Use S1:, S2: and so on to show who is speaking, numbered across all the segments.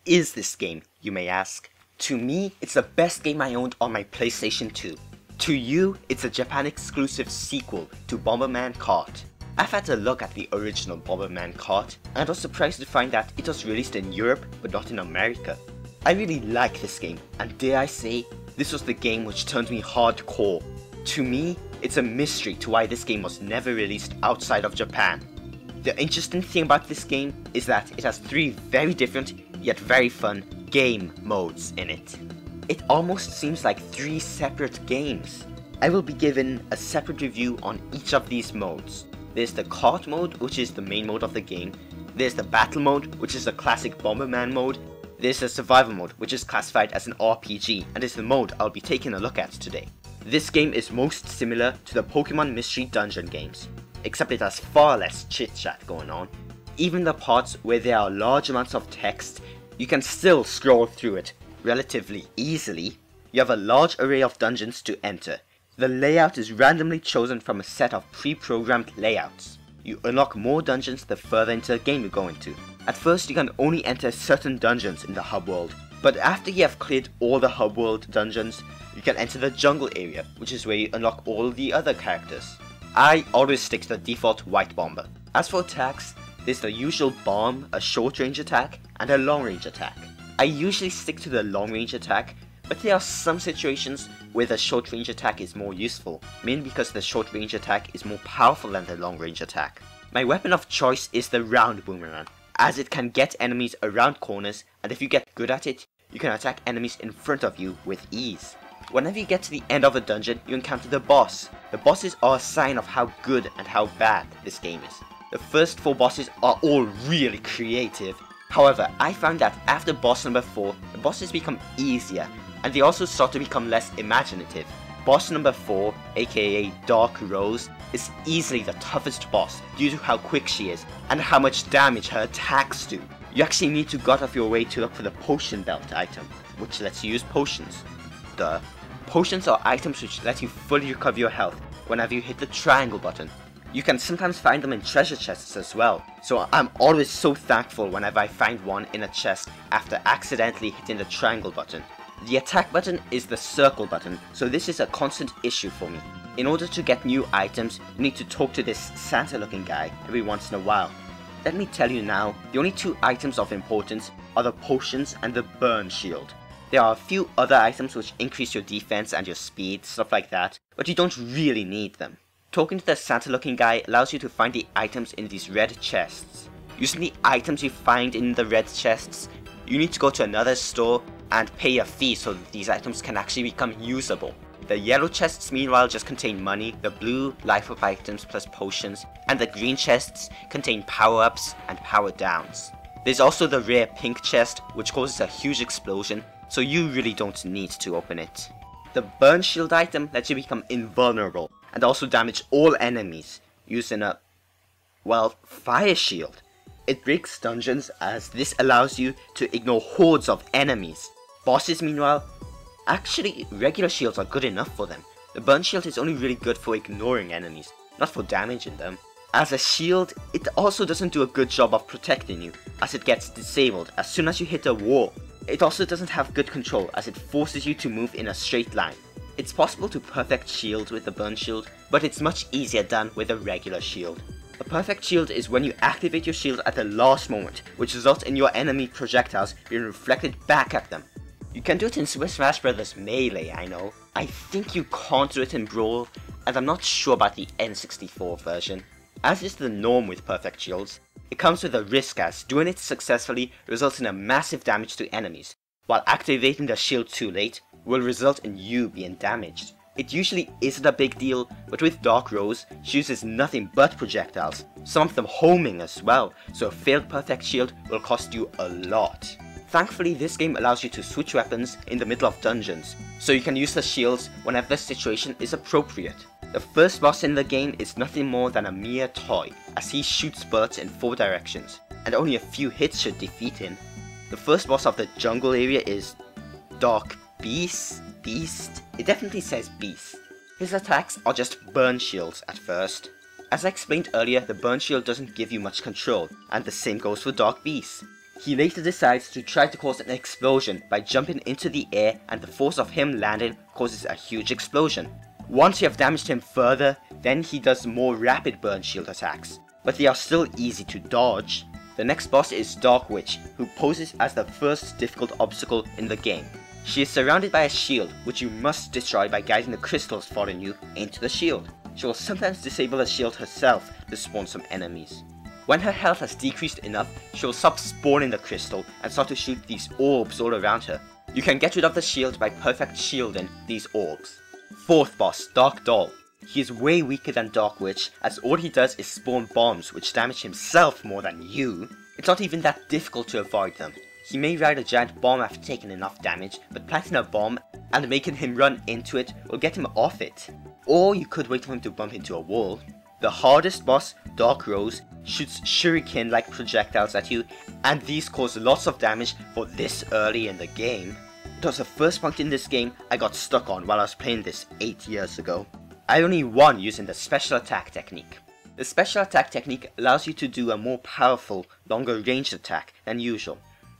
S1: is this game, you may ask? To me, it's the best game I owned on my PlayStation 2. To you, it's a Japan exclusive sequel to Bomberman Kart. I've had a look at the original Bomberman Kart and was surprised to find that it was released in Europe but not in America. I really like this game, and dare I say, this was the game which turned me hardcore. To me, it's a mystery to why this game was never released outside of Japan. The interesting thing about this game is that it has 3 very different yet very fun game modes in it. It almost seems like 3 separate games. I will be given a separate review on each of these modes. There's the kart mode, which is the main mode of the game. There's the battle mode, which is the classic Bomberman mode. There's the survival mode, which is classified as an RPG and is the mode I'll be taking a look at today. This game is most similar to the Pokemon Mystery Dungeon games, except it has far less chit chat going on. Even the parts where there are large amounts of text, you can still scroll through it relatively easily. You have a large array of dungeons to enter. The layout is randomly chosen from a set of pre-programmed layouts. You unlock more dungeons the further into the game you go into. At first you can only enter certain dungeons in the hub world, but after you have cleared all the hub world dungeons, you can enter the jungle area, which is where you unlock all the other characters. I always stick to the default white bomber. As for attacks, there's the usual bomb, a short range attack, and a long range attack. I usually stick to the long range attack, but there are some situations where the short range attack is more useful, mainly because the short range attack is more powerful than the long range attack. My weapon of choice is the round boomerang, as it can get enemies around corners, and if you get good at it, you can attack enemies in front of you with ease. Whenever you get to the end of a dungeon, you encounter the boss. The bosses are a sign of how good and how bad this game is. The first 4 bosses are all really creative. However, I found that after boss number 4, the bosses become easier, and they also start to become less imaginative. Boss number 4, aka Dark Rose, is easily the toughest boss due to how quick she is and how much damage her attacks do. You actually need to go out of your way to look for the potion belt item, which lets you use potions. Duh. Potions are items which let you fully recover your health whenever you hit the triangle button. You can sometimes find them in treasure chests as well, so I'm always so thankful whenever I find one in a chest after accidentally hitting the triangle button. The attack button is the circle button, so this is a constant issue for me. In order to get new items, you need to talk to this Santa looking guy every once in a while. Let me tell you now, the only 2 items of importance are the potions and the burn shield. There are a few other items which increase your defense and your speed, stuff like that, but you don't really need them. Talking to the Santa looking guy allows you to find the items in these red chests. Using the items you find in the red chests, you need to go to another store and pay a fee so that these items can actually become usable. The yellow chests meanwhile just contain money, the blue life up items plus potions, and the green chests contain power-ups and power-downs. There's also the rare pink chest, which causes a huge explosion, so you really don't need to open it. The burn shield item lets you become invulnerable, and also damage all enemies, using a, well, fire shield. It breaks dungeons as this allows you to ignore hordes of enemies. Bosses meanwhile, actually regular shields are good enough for them. The burn shield is only really good for ignoring enemies, not for damaging them. As a shield, it also doesn't do a good job of protecting you, as it gets disabled as soon as you hit a wall. It also doesn't have good control as it forces you to move in a straight line. It's possible to perfect shield with the burn shield, but it's much easier done with a regular shield. A perfect shield is when you activate your shield at the last moment, which results in your enemy projectiles being reflected back at them. You can do it in Super Smash Bros. Melee, I know. I think you can't do it in Brawl, and I'm not sure about the N64 version. As is the norm with perfect shields, it comes with a risk as doing it successfully results in a massive damage to enemies, while activating the shield too late will result in you being damaged. It usually isn't a big deal, but with Dark Rose, she uses nothing but projectiles, some of them homing as well, so a failed perfect shield will cost you a lot. Thankfully, this game allows you to switch weapons in the middle of dungeons, so you can use the shields whenever the situation is appropriate. The first boss in the game is nothing more than a mere toy, as he shoots bullets in 4 directions, and only a few hits should defeat him. The first boss of the jungle area is Dark Beast? It definitely says Beast. His attacks are just burn shields at first. As I explained earlier, the burn shield doesn't give you much control, and the same goes for Dark Beast. He later decides to try to cause an explosion by jumping into the air, and the force of him landing causes a huge explosion. Once you have damaged him further, then he does more rapid burn shield attacks, but they are still easy to dodge. The next boss is Dark Witch, who poses as the first difficult obstacle in the game. She is surrounded by a shield, which you must destroy by guiding the crystals following you into the shield. She will sometimes disable the shield herself to spawn some enemies. When her health has decreased enough, she will stop spawning the crystal and start to shoot these orbs all around her. You can get rid of the shield by perfect shielding these orbs. Fourth boss, Dark Doll. He is way weaker than Dark Witch, as all he does is spawn bombs which damage himself more than you. It's not even that difficult to avoid them. He may ride a giant bomb after taking enough damage, but planting a bomb and making him run into it will get him off it. Or you could wait for him to bump into a wall. The hardest boss, Dark Rose, shoots shuriken-like projectiles at you, and these cause lots of damage for this early in the game. It was the first point in this game I got stuck on while I was playing this 8 years ago. I only won using the special attack technique. The special attack technique allows you to do a more powerful, longer ranged attack than usual.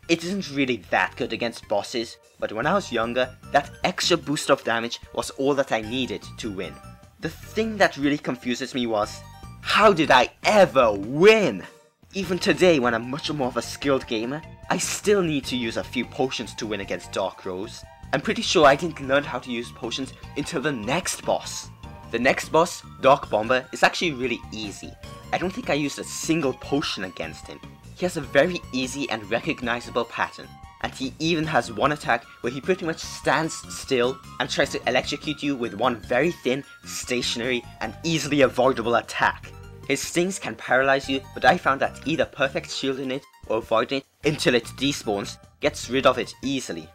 S1: It isn't really that good against bosses, but when I was younger, that extra boost of damage was all that I needed to win. The thing that really confuses me was, how did I ever win? Even today, when I'm much more of a skilled gamer, I still need to use a few potions to win against Dark Rose. I'm pretty sure I didn't learn how to use potions until the next boss. The next boss, Dark Bomber, is actually really easy. I don't think I used a single potion against him. He has a very easy and recognizable pattern, and he even has one attack where he pretty much stands still and tries to electrocute you with one very thin, stationary, and easily avoidable attack. His stings can paralyze you, but I found that either perfect shielding it or avoiding it until it despawns gets rid of it easily.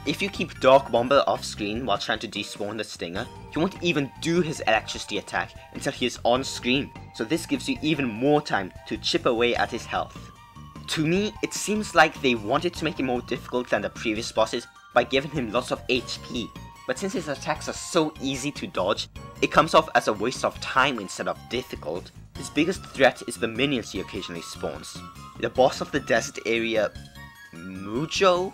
S1: If you keep Dark Bomber off screen while trying to despawn the stinger, he won't even do his electricity attack until he is on screen, so this gives you even more time to chip away at his health. To me, it seems like they wanted to make him more difficult than the previous bosses by giving him lots of HP, but since his attacks are so easy to dodge, it comes off as a waste of time instead of difficult. His biggest threat is the minions he occasionally spawns. The boss of the desert area, Mujo?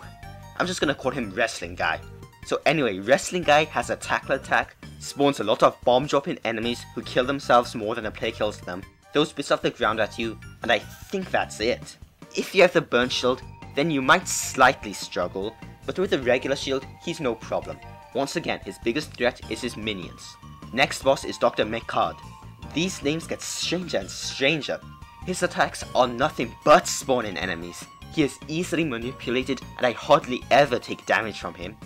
S1: I'm just gonna call him Wrestling Guy. So anyway, Wrestling Guy has a tackle attack, spawns a lot of bomb dropping enemies who kill themselves more than a player kills them, throws bits off the ground at you, and I think that's it. If you have the burn shield, then you might slightly struggle, but with the regular shield, he's no problem. Once again, his biggest threat is his minions. Next boss is Dr. Mekard. These names get stranger and stranger. His attacks are nothing but spawning enemies. He is easily manipulated and I hardly ever take damage from him.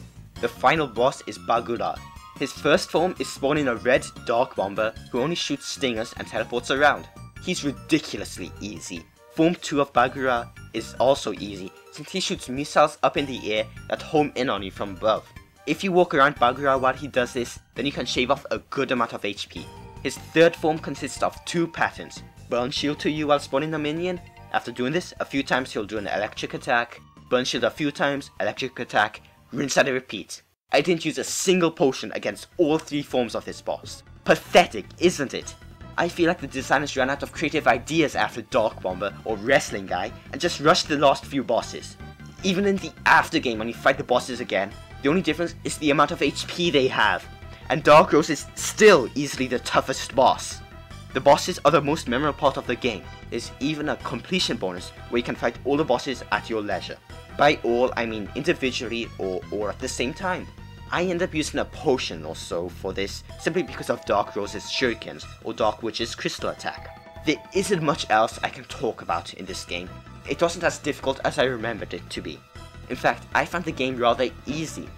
S1: The final boss is Bagura. His first form is spawning a red Dark Bomber who only shoots stingers and teleports around. He's ridiculously easy. Form 2 of Bagura is also easy since he shoots missiles up in the air that home in on you from above. If you walk around Bagura while he does this, then you can shave off a good amount of HP. His third form consists of 2 patterns. Burn shield to you while spawning a minion. After doing this a few times, he'll do an electric attack, burn shield a few times, electric attack, rinse and repeat. I didn't use a single potion against all 3 forms of this boss. Pathetic, isn't it? I feel like the designers ran out of creative ideas after Dark Bomber or Wrestling Guy and just rushed the last few bosses. Even in the aftergame when you fight the bosses again, the only difference is the amount of HP they have, and Dark Rose is still easily the toughest boss. The bosses are the most memorable part of the game. There's even a completion bonus where you can fight all the bosses at your leisure. By all, I mean individually or at the same time. I end up using a potion or so for this simply because of Dark Rose's shurikens or Dark Witch's crystal attack. There isn't much else I can talk about in this game. It wasn't as difficult as I remembered it to be. In fact, I found the game rather easy.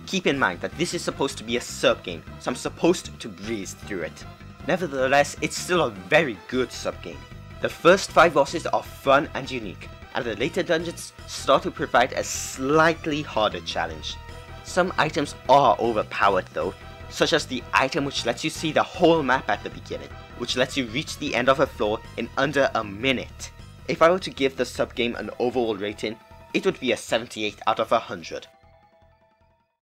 S1: Keep in mind that this is supposed to be a sub-game, so I'm supposed to breeze through it. Nevertheless, it's still a very good sub-game. The first 5 bosses are fun and unique, and the later dungeons start to provide a slightly harder challenge. Some items are overpowered though, such as the item which lets you see the whole map at the beginning, which lets you reach the end of a floor in under a minute. If I were to give the sub-game an overall rating, it would be a 78 out of 100.